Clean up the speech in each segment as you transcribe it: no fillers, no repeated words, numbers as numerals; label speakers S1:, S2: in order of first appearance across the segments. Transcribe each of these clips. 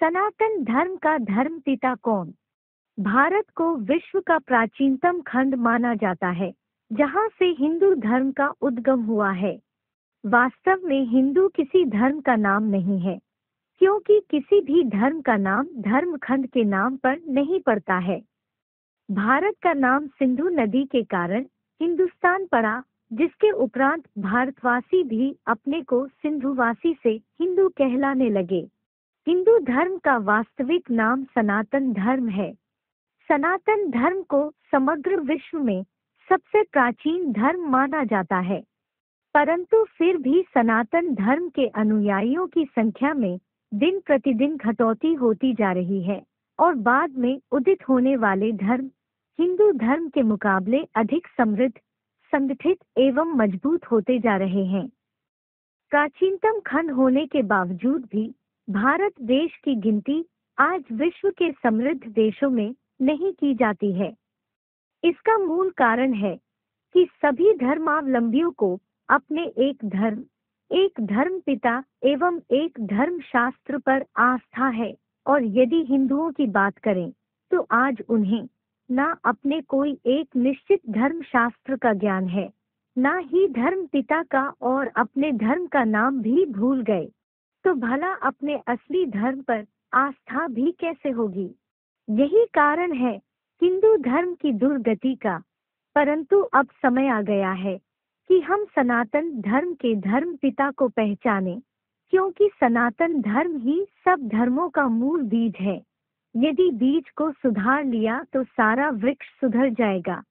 S1: सनातन धर्म का धर्म पिता कौन? भारत को विश्व का प्राचीनतम खंड माना जाता है, जहाँ से हिंदू धर्म का उद्गम हुआ है। वास्तव में हिंदू किसी धर्म का नाम नहीं है, क्योंकि किसी भी धर्म का नाम धर्मखंड के नाम पर नहीं पड़ता है। भारत का नाम सिंधु नदी के कारण हिंदुस्तान पड़ा, जिसके उपरांत भारतवासी भी अपने को सिंधुवासी से हिंदू कहलाने लगे। हिंदू धर्म का वास्तविक नाम सनातन धर्म है। सनातन धर्म को समग्र विश्व में सबसे प्राचीन धर्म माना जाता है, परंतु फिर भी सनातन धर्म के अनुयायियों की संख्या में दिन प्रतिदिन घटौती होती जा रही है और बाद में उदित होने वाले धर्म हिंदू धर्म के मुकाबले अधिक समृद्ध, संगठित एवं मजबूत होते जा रहे हैं। प्राचीनतम खंड होने के बावजूद भी भारत देश की गिनती आज विश्व के समृद्ध देशों में नहीं की जाती है। इसका मूल कारण है कि सभी धर्मावलंबियों को अपने एक धर्म पिता एवं एक धर्म शास्त्र पर आस्था है, और यदि हिंदुओं की बात करें तो आज उन्हें ना अपने कोई एक निश्चित धर्म शास्त्र का ज्ञान है, ना ही धर्म पिता का, और अपने धर्म का नाम भी भूल गए, तो भला अपने असली धर्म पर आस्था भी कैसे होगी? यही कारण है हिंदू धर्म की दुर्गति का। परंतु अब समय आ गया है कि हम सनातन धर्म के धर्म पिता को पहचानें, क्योंकि सनातन धर्म ही सब धर्मों का मूल बीज है। यदि बीज को सुधार लिया तो सारा वृक्ष सुधर जाएगा।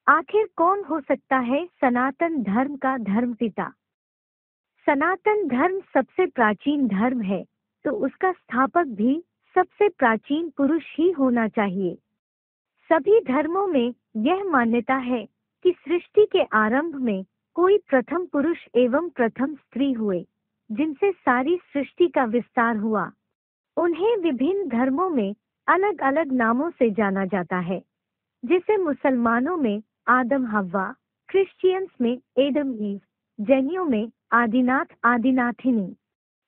S1: आखिर कौन हो सकता है सनातन धर्म का धर्म पिता? सनातन धर्म सबसे प्राचीन धर्म है, तो उसका स्थापक भी सबसे प्राचीन पुरुष ही होना चाहिए। सभी धर्मों में यह मान्यता है कि सृष्टि के आरंभ में कोई प्रथम पुरुष एवं प्रथम स्त्री हुए, जिनसे सारी सृष्टि का विस्तार हुआ। उन्हें विभिन्न धर्मों में अलग अलग नामों से जाना जाता है, जैसे मुसलमानों में आदम हव्वा, क्रिश्चियंस में एडम ईव, जैनियों में आदिनाथ आदिनाथिनी,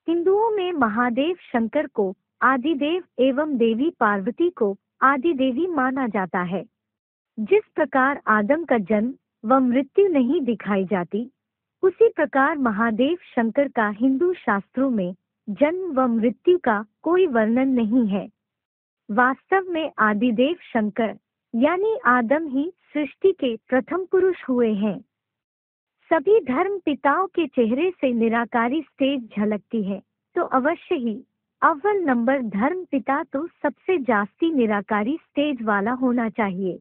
S1: हिंदुओं में महादेव शंकर को आदिदेव एवं देवी पार्वती को आदिदेवी माना जाता है। जिस प्रकार आदम का जन्म व मृत्यु नहीं दिखाई जाती, उसी प्रकार महादेव शंकर का हिंदू शास्त्रों में जन्म व मृत्यु का कोई वर्णन नहीं है। वास्तव में आदिदेव शंकर यानी आदम ही सृष्टि के प्रथम पुरुष हुए हैं। सभी धर्म पिताओं के चेहरे से निराकारी स्टेज झलकती है, तो अवश्य ही अव्वल नंबर धर्म पिता तो सबसे जास्ती निराकारी स्टेज वाला होना चाहिए।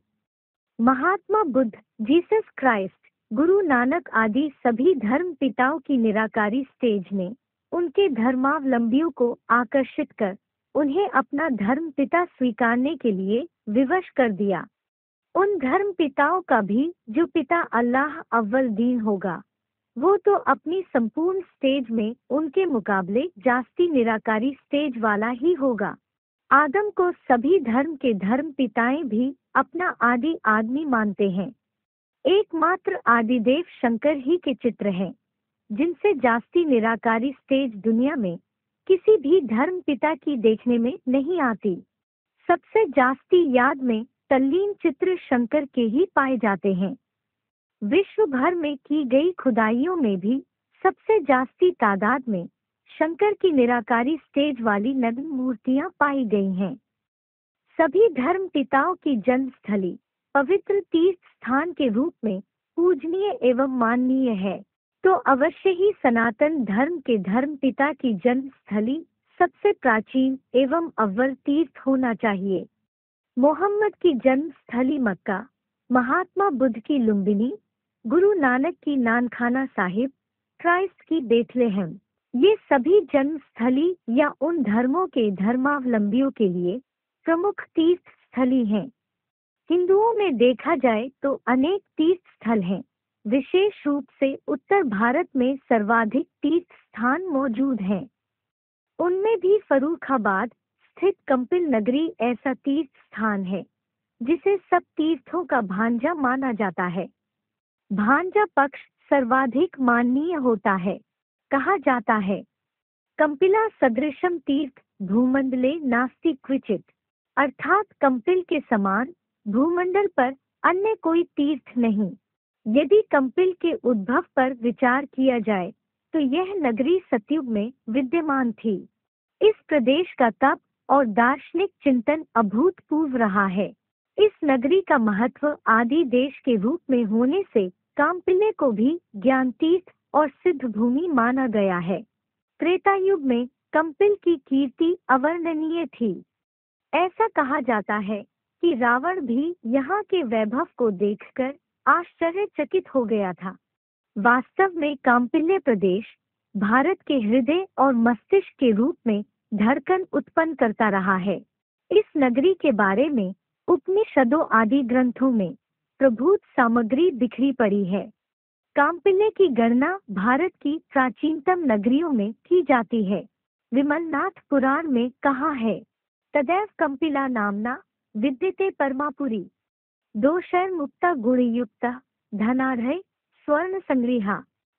S1: महात्मा बुद्ध, जीसस क्राइस्ट, गुरु नानक आदि सभी धर्म पिताओं की निराकारी स्टेज ने उनके धर्मावलंबियों को आकर्षित कर उन्हें अपना धर्म पिता स्वीकारने के लिए विवश कर दिया। उन धर्म पिताओं का भी जो पिता अल्लाह अव्वल दीन होगा, वो तो अपनी संपूर्ण स्टेज में उनके मुकाबले जास्ती निराकारी स्टेज वाला ही होगा। आदम को सभी धर्म के धर्म पिताएं भी अपना आदि आदमी मानते हैं। एकमात्र आदिदेव शंकर ही के चित्र हैं, जिनसे जास्ती निराकारी स्टेज दुनिया में किसी भी धर्म पिता की देखने में नहीं आती। सबसे जास्ती याद में तल्लीन चित्र शंकर के ही पाए जाते हैं। विश्व भर में की गई खुदाइयों में भी सबसे जास्ती तादाद में शंकर की निराकारी स्टेज वाली नग्न मूर्तियां पाई गई हैं। सभी धर्म पिताओं की जन्मस्थली पवित्र तीर्थ स्थान के रूप में पूजनीय एवं माननीय है, तो अवश्य ही सनातन धर्म के धर्म पिता की जन्मस्थली सबसे प्राचीन एवं अव्वल तीर्थ होना चाहिए। मोहम्मद की जन्मस्थली मक्का, महात्मा बुद्ध की लुम्बिनी, गुरु नानक की नानखाना साहिब, क्राइस्ट की बेथलेहम, ये सभी जन्मस्थली या उन धर्मों के धर्मावलंबियों के लिए प्रमुख तीर्थ स्थली हैं। हिंदुओं में देखा जाए तो अनेक तीर्थ स्थल हैं। विशेष रूप से उत्तर भारत में सर्वाधिक तीर्थ स्थान मौजूद हैं। उनमें भी फर्रुखाबाद स्थित कपिल नगरी ऐसा तीर्थ स्थान है जिसे सब तीर्थों का भांजा माना जाता है। भांजा पक्ष सर्वाधिक माननीय होता है। कहा जाता है कपिला सदृशम तीर्थ भूमंडले नास्ति क्वचित, अर्थात कंपिल के समान भूमंडल पर अन्य कोई तीर्थ नहीं। यदि कंपिल के उद्भव पर विचार किया जाए तो यह नगरी सतयुग में विद्यमान थी। इस प्रदेश का तप और दार्शनिक चिंतन अभूतपूर्व रहा है। इस नगरी का महत्व आदि देश के रूप में होने से काम्पिल्य को भी ज्ञान तीर्थ और सिद्ध भूमि माना गया है। त्रेता युग में कंपिल की कीर्ति अवर्णनीय थी। ऐसा कहा जाता है कि रावण भी यहाँ के वैभव को देखकर आश्चर्यचकित हो गया था। वास्तव में काम्पिल्य प्रदेश भारत के हृदय और मस्तिष्क के रूप में धड़कन उत्पन्न करता रहा है। इस नगरी के बारे में उपनिषदों आदि ग्रंथों में प्रभूत सामग्री बिखरी पड़ी है। काम्पिल्य की गणना भारत की प्राचीनतम नगरियों में की जाती है। विमलनाथ पुराण में कहा है, तदैव कंपिला नामना विद्यते परमापुरी, दोषैर मुक्ता गुणयुक्त धनाढ़ स्वर्ण संग्रहा,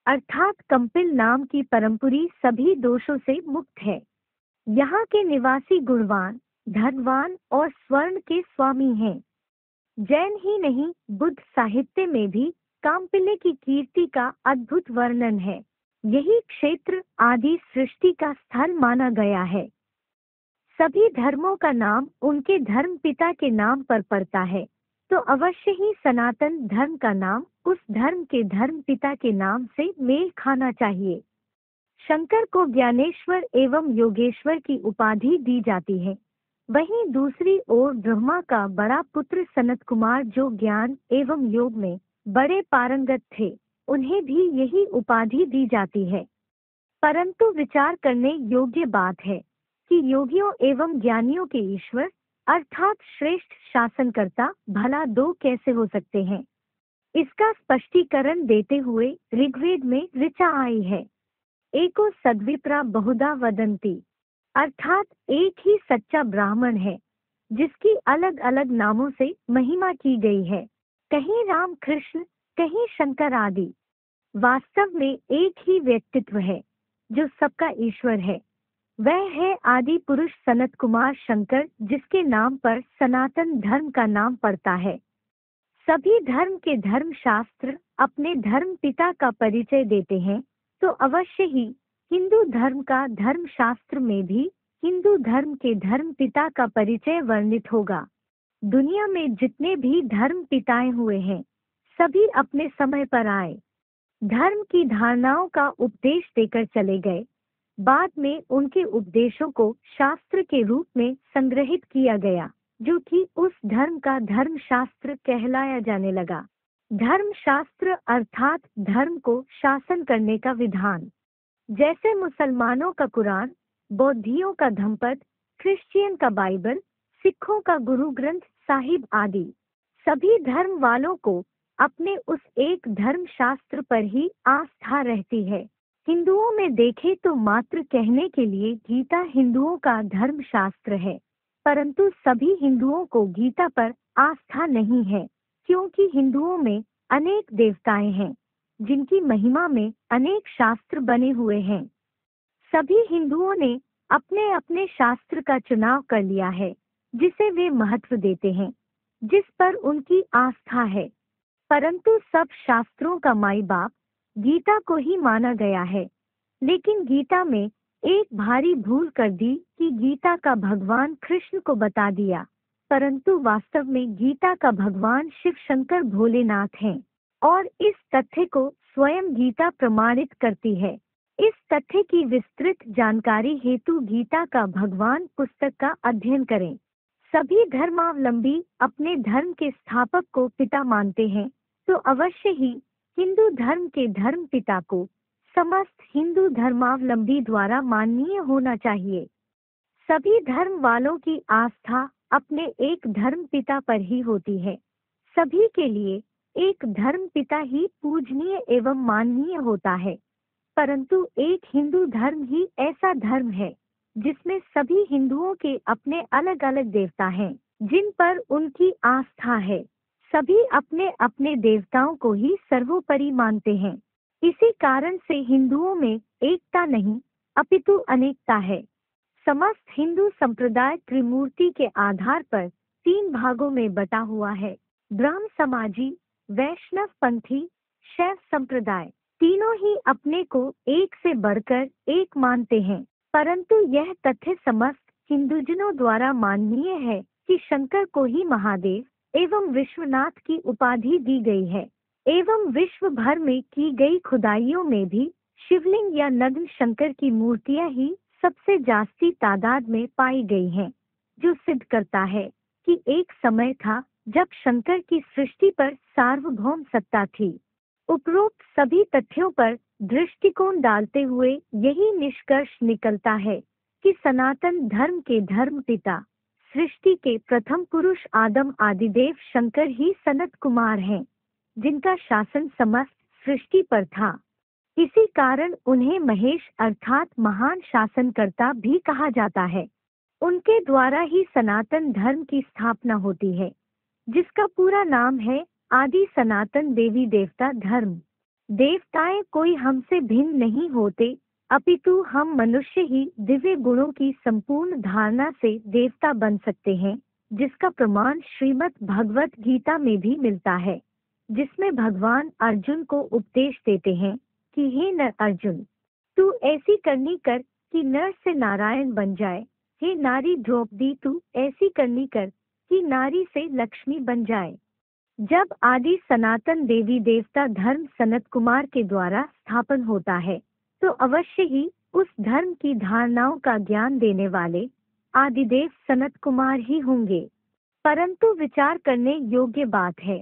S1: अर्थात कंपिल नाम की परमपुरी सभी दोषों से मुक्त है। यहाँ के निवासी गुणवान, धनवान और स्वर्ण के स्वामी हैं। जैन ही नहीं, बुद्ध साहित्य में भी काम्पिल्य की कीर्ति का अद्भुत वर्णन है। यही क्षेत्र आदि सृष्टि का स्थल माना गया है। सभी धर्मों का नाम उनके धर्म पिता के नाम पर पड़ता है, तो अवश्य ही सनातन धर्म का नाम उस धर्म के धर्म पिता के नाम से मेल खाना चाहिए। शंकर को ज्ञानेश्वर एवं योगेश्वर की उपाधि दी जाती है। वहीं दूसरी ओर ब्रह्मा का बड़ा पुत्र सनत कुमार जो ज्ञान एवं योग में बड़े पारंगत थे, उन्हें भी यही उपाधि दी जाती है। परंतु विचार करने योग्य बात है कि योगियों एवं ज्ञानियों के ईश्वर अर्थात श्रेष्ठ शासनकर्ता भला दो कैसे हो सकते हैं। इसका स्पष्टीकरण देते हुए ऋग्वेद में ऋचा आई है, एको सद्विप्रा बहुधा वदंती, अर्थात एक ही सच्चा ब्राह्मण है जिसकी अलग अलग नामों से महिमा की गई है, कहीं राम कृष्ण, कहीं शंकर आदि। वास्तव में एक ही व्यक्तित्व है जो सबका ईश्वर है। वह है आदि पुरुष सनत कुमार शंकर, जिसके नाम पर सनातन धर्म का नाम पड़ता है। सभी धर्म के धर्म शास्त्र अपने धर्म पिता का परिचय देते हैं, तो अवश्य ही हिंदू धर्म का धर्म शास्त्र में भी हिंदू धर्म के धर्म पिता का परिचय वर्णित होगा। दुनिया में जितने भी धर्म पिताएं हुए हैं, सभी अपने समय पर आए, धर्म की धारणाओं का उपदेश देकर चले गए। बाद में उनके उपदेशों को शास्त्र के रूप में संग्रहित किया गया, जो कि उस धर्म का धर्म शास्त्र कहलाया जाने लगा। धर्म शास्त्र अर्थात धर्म को शासन करने का विधान। जैसे मुसलमानों का कुरान, बौद्धियों का धम्मपद, क्रिश्चियन का बाइबल, सिखों का गुरु ग्रंथ साहिब आदि। सभी धर्म वालों को अपने उस एक धर्म शास्त्र पर ही आस्था रहती है। हिंदुओं में देखें तो मात्र कहने के लिए गीता हिंदुओं का धर्म शास्त्र है, परंतु सभी हिंदुओं को गीता पर आस्था नहीं है, क्योंकि हिंदुओं में अनेक देवताएं हैं जिनकी महिमा में अनेक शास्त्र बने हुए हैं। सभी हिंदुओं ने अपने अपने शास्त्र का चुनाव कर लिया है जिसे वे महत्व देते हैं, जिस पर उनकी आस्था है। परंतु सब शास्त्रों का माई बाप गीता को ही माना गया है। लेकिन गीता में एक भारी भूल कर दी कि गीता का भगवान कृष्ण को बता दिया, परंतु वास्तव में गीता का भगवान शिव शंकर भोलेनाथ हैं, और इस तथ्य को स्वयं गीता प्रमाणित करती है। इस तथ्य की विस्तृत जानकारी हेतु गीता का भगवान पुस्तक का अध्ययन करें। सभी धर्मावलंबी अपने धर्म के स्थापक को पिता मानते हैं, तो अवश्य ही हिंदू धर्म के धर्म पिता को समस्त हिंदू धर्मावलंबी द्वारा माननीय होना चाहिए। सभी धर्म वालों की आस्था अपने एक धर्म पिता पर ही होती है। सभी के लिए एक धर्म पिता ही पूजनीय एवं माननीय होता है, परंतु एक हिंदू धर्म ही ऐसा धर्म है जिसमें सभी हिंदुओं के अपने अलग अलग देवता हैं जिन पर उनकी आस्था है। सभी अपने अपने देवताओं को ही सर्वोपरि मानते हैं। इसी कारण से हिंदुओं में एकता नहीं अपितु अनेकता है। समस्त हिंदू संप्रदाय त्रिमूर्ति के आधार पर 3 भागों में बटा हुआ है। ब्रह्म समाजी, वैष्णव पंथी, शैव संप्रदाय। तीनों ही अपने को एक से बढ़कर एक मानते हैं, परंतु यह तथ्य समस्त हिंदुजनों द्वारा माननीय है कि शंकर को ही महादेव एवं विश्वनाथ की उपाधि दी गई है एवं विश्व भर में की गई खुदाइयों में भी शिवलिंग या नग्न शंकर की मूर्तियां ही सबसे जास्ती तादाद में पाई गई हैं, जो सिद्ध करता है कि एक समय था जब शंकर की सृष्टि पर सार्वभौम सत्ता थी। उपरोक्त सभी तथ्यों पर दृष्टिकोण डालते हुए यही निष्कर्ष निकलता है कि सनातन धर्म के धर्म पिता, सृष्टि के प्रथम पुरुष आदम आदिदेव शंकर ही सनत कुमार हैं, जिनका शासन समस्त सृष्टि पर था। इसी कारण उन्हें महेश अर्थात महान शासनकर्ता भी कहा जाता है। उनके द्वारा ही सनातन धर्म की स्थापना होती है, जिसका पूरा नाम है आदि सनातन देवी देवता धर्म। देवताएं कोई हमसे भिन्न नहीं होते, अपितु हम मनुष्य ही दिव्य गुणों की संपूर्ण धारणा से देवता बन सकते हैं, जिसका प्रमाण श्रीमद् भगवत गीता में भी मिलता है, जिसमें भगवान अर्जुन को उपदेश देते हैं कि हे नर अर्जुन, तू ऐसी करनी कर कि नर से नारायण बन जाए। हे नारी द्रौपदी, तू ऐसी करनी कर कि नारी से लक्ष्मी बन जाए। जब आदि सनातन देवी देवता धर्म सनत कुमार के द्वारा स्थापन होता है, तो अवश्य ही उस धर्म की धारणाओं का ज्ञान देने वाले आदिदेव सनत कुमार ही होंगे। परंतु विचार करने योग्य बात है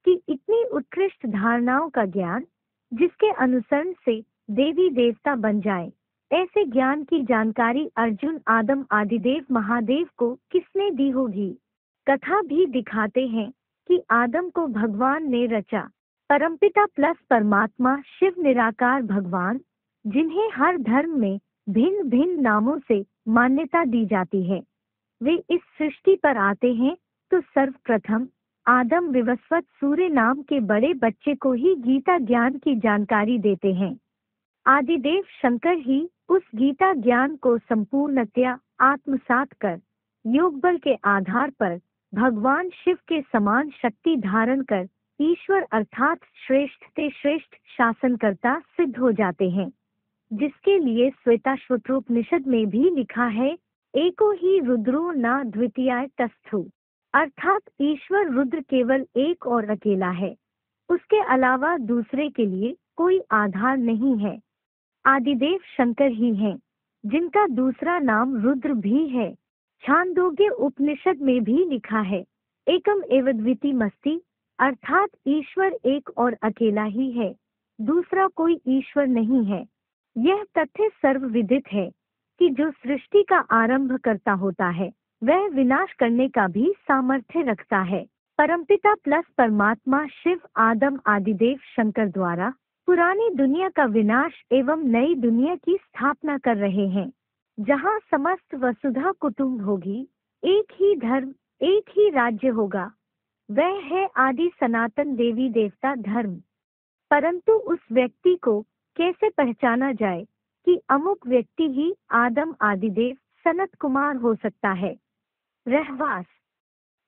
S1: कि इतनी उत्कृष्ट धारणाओं का ज्ञान, जिसके अनुसरण से देवी देवता बन जाए, ऐसे ज्ञान की जानकारी अर्जुन आदम आदिदेव महादेव को किसने दी होगी। कथा भी दिखाते हैं कि आदम को भगवान ने रचा। परमपिता प्लस परमात्मा शिव निराकार भगवान, जिन्हें हर धर्म में भिन्न भिन्न नामों से मान्यता दी जाती है, वे इस सृष्टि पर आते हैं तो सर्वप्रथम आदम विवस्वत सूर्य नाम के बड़े बच्चे को ही गीता ज्ञान की जानकारी देते हैं। आदिदेव शंकर ही उस गीता ज्ञान को संपूर्णतया आत्मसात कर योग बल के आधार पर भगवान शिव के समान शक्ति धारण कर ईश्वर अर्थात श्रेष्ठ से श्रेष्ठ शासनकर्ता सिद्ध हो जाते हैं, जिसके लिए श्वेताश्वतरोपनिषद में भी लिखा है, एको ही रुद्रो न द्वितीयाय तस्थु, अर्थात ईश्वर रुद्र केवल एक और अकेला है, उसके अलावा दूसरे के लिए कोई आधार नहीं है। आदिदेव शंकर ही हैं, जिनका दूसरा नाम रुद्र भी है। छांदोग्य उपनिषद में भी लिखा है, एकम एव द्वितीयमस्ति, अर्थात ईश्वर एक और अकेला ही है, दूसरा कोई ईश्वर नहीं है। यह तथ्य सर्वविदित है कि जो सृष्टि का आरंभ करता होता है, वह विनाश करने का भी सामर्थ्य रखता है। परमपिता प्लस परमात्मा शिव आदम आदिदेव शंकर द्वारा पुरानी दुनिया का विनाश एवं नई दुनिया की स्थापना कर रहे हैं, जहाँ समस्त वसुधा कुटुंब होगी, एक ही धर्म, एक ही राज्य होगा। वह है आदि सनातन देवी देवता धर्म। परंतु उस व्यक्ति को कैसे पहचाना जाए कि अमुक व्यक्ति ही आदम आदिदेव सनत कुमार हो सकता है। रहवास।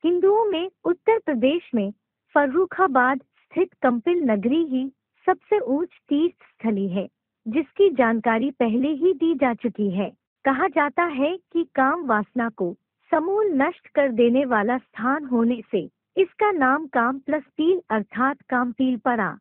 S1: हिंदुओं में उत्तर प्रदेश में फर्रुखाबाद स्थित कंपिल नगरी ही सबसे ऊंच तीर्थ स्थली है, जिसकी जानकारी पहले ही दी जा चुकी है। कहा जाता है कि काम वासना को समूल नष्ट कर देने वाला स्थान होने से इसका नाम काम प्लस पील अर्थात कामपील पड़ा।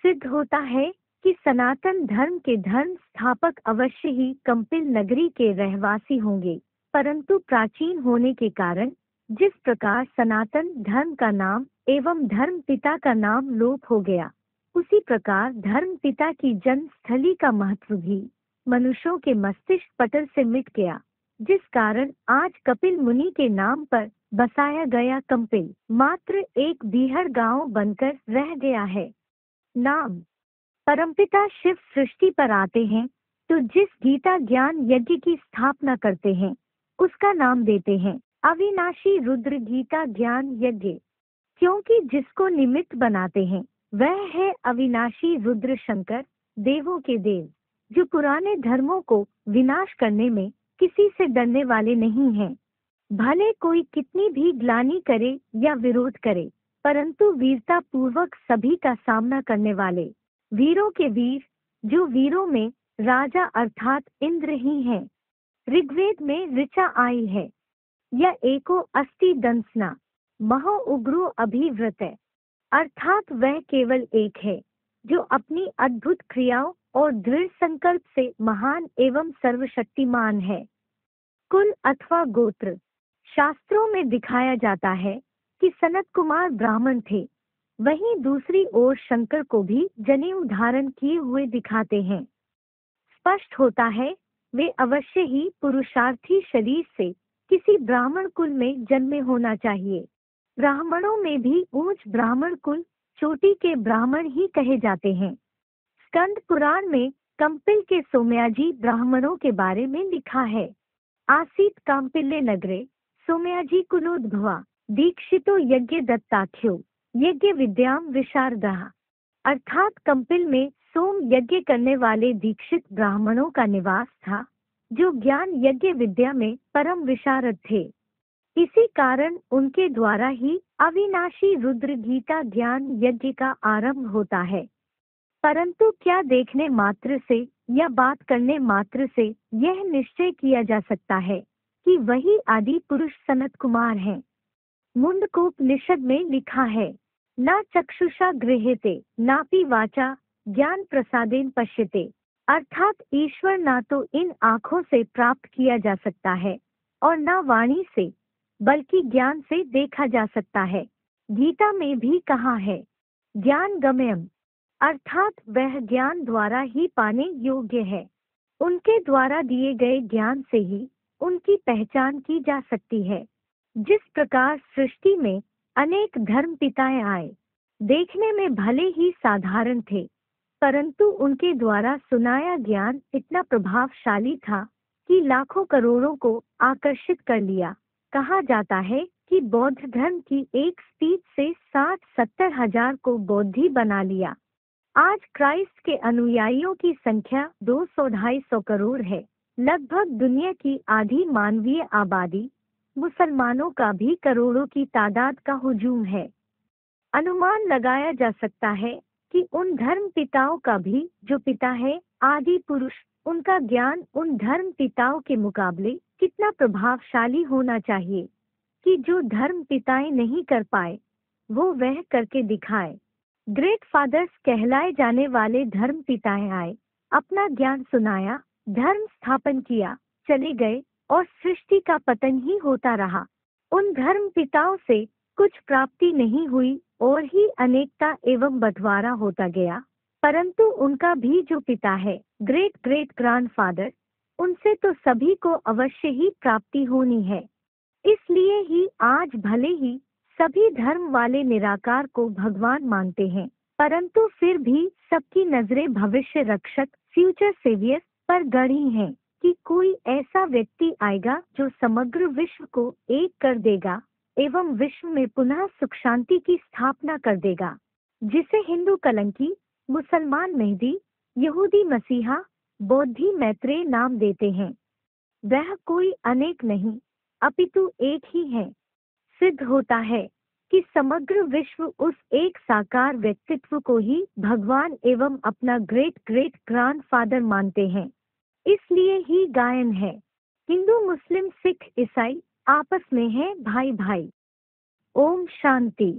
S1: सिद्ध होता है कि सनातन धर्म के धर्म स्थापक अवश्य ही कंपिल नगरी के रहवासी होंगे, परंतु प्राचीन होने के कारण जिस प्रकार सनातन धर्म का नाम एवं धर्म पिता का नाम लोप हो गया, उसी प्रकार धर्म पिता की जन्म स्थली का महत्व भी मनुष्यों के मस्तिष्क पटल से मिट गया, जिस कारण आज कपिल मुनि के नाम पर बसाया गया कंपिल मात्र एक बीहड़ गांव बनकर रह गया है। नाम। परमपिता शिव सृष्टि पर आते हैं तो जिस गीता ज्ञान यज्ञ की स्थापना करते हैं, उसका नाम देते हैं अविनाशी रुद्र गीता ज्ञान यज्ञ, क्योंकि जिसको निमित्त बनाते हैं वह है अविनाशी रुद्र शंकर, देवों के देव, जो पुराने धर्मों को विनाश करने में किसी से डरने वाले नहीं हैं। भले कोई कितनी भी ग्लानि करे या विरोध करे, परंतु वीरता पूर्वक सभी का सामना करने वाले, वीरों के वीर, जो वीरों में राजा अर्थात इंद्र ही हैं। ऋग्वेद में ऋचा आई है, यह एको अस्ति दंसना महो उग्रो अभिव्रत है, अर्थात वह केवल एक है जो अपनी अद्भुत क्रियाओं और दृढ़ संकल्प से महान एवं सर्वशक्तिमान है। कुल अथवा गोत्र। शास्त्रों में दिखाया जाता है कि सनत कुमार ब्राह्मण थे, वहीं दूसरी ओर शंकर को भी जनेऊ धारण किए हुए दिखाते हैं। स्पष्ट होता है वे अवश्य ही पुरुषार्थी शरीर से किसी ब्राह्मण कुल में जन्मे होना चाहिए। ब्राह्मणों में भी ऊंच ब्राह्मण कुल चोटी के ब्राह्मण ही कहे जाते हैं। स्कंद पुराण में कंपिल के सोमयाजी ब्राह्मणों के बारे में लिखा है। आसीत कांपिल्य नगरे सोमयाजी कुलोद्भवा दीक्षितो यज्ञ दत्ताख्यो यज्ञ विद्याम विशारदः, अर्थात कंपिल में सोम यज्ञ करने वाले दीक्षित ब्राह्मणों का निवास था, जो ज्ञान यज्ञ विद्या में परम विशारद थे। इसी कारण उनके द्वारा ही अविनाशी रुद्र गीता ज्ञान यज्ञ का आरंभ होता है। परंतु क्या देखने मात्र से या बात करने मात्र से यह निश्चय किया जा सकता है कि वही आदि पुरुष सनत कुमार हैं? मुंडकोपनिषद में लिखा है, न चक्षुषा गृह्यते नापि वाचा ज्ञान प्रसादेन पश्यते, अर्थात ईश्वर ना तो इन आँखों से प्राप्त किया जा सकता है और न वाणी से, बल्कि ज्ञान से देखा जा सकता है। गीता में भी कहा है, ज्ञान गम्यम, अर्थात वह ज्ञान द्वारा ही पाने योग्य है। उनके द्वारा दिए गए ज्ञान से ही उनकी पहचान की जा सकती है। जिस प्रकार सृष्टि में अनेक धर्म पिताएं आए, देखने में भले ही साधारण थे, परंतु उनके द्वारा सुनाया ज्ञान इतना प्रभावशाली था कि लाखों करोड़ों को आकर्षित कर लिया। कहा जाता है कि बौद्ध धर्म की एक स्पीच से 60-70 हजार को बौद्धि बना लिया। आज क्राइस्ट के अनुयायियों की संख्या 200-250 करोड़ है। लगभग दुनिया की आधी मानवीय आबादी, मुसलमानों का भी करोड़ों की तादाद का हुजूम है। अनुमान लगाया जा सकता है कि उन धर्म पिताओं का भी जो पिता है आदि पुरुष, उनका ज्ञान उन धर्म पिताओं के मुकाबले कितना प्रभावशाली होना चाहिए कि जो धर्म पिताएं नहीं कर पाए वो वह करके दिखाए। ग्रेट फादर्स कहलाए जाने वाले धर्म पिताएं आए, अपना ज्ञान सुनाया, धर्म स्थापन किया, चले गए और सृष्टि का पतन ही होता रहा। उन धर्म पिताओं से कुछ प्राप्ति नहीं हुई और ही अनेकता एवं बंटवारा होता गया। परंतु उनका भी जो पिता है, ग्रेट ग्रेट ग्रैंडफादर, उनसे तो सभी को अवश्य ही प्राप्ति होनी है। इसलिए ही आज भले ही सभी धर्म वाले निराकार को भगवान मानते हैं, परंतु फिर भी सबकी नजरें भविष्य रक्षक फ्यूचर सेवियर पर गड़ी हैं कि कोई ऐसा व्यक्ति आएगा जो समग्र विश्व को एक कर देगा एवं विश्व में पुनः सुख शांति की स्थापना कर देगा, जिसे हिंदू कलंकी, मुसलमान मेहदी, यहूदी मसीहा, बौद्धि मैत्रेय नाम देते हैं। वह कोई अनेक नहीं अपितु एक ही है। सिद्ध होता है कि समग्र विश्व उस एक साकार व्यक्तित्व को ही भगवान एवं अपना ग्रेट ग्रेट ग्रैंडफादर मानते हैं। इसलिए ही गायन है, हिंदू मुस्लिम सिख ईसाई आपस में है भाई भाई। ओम शांति।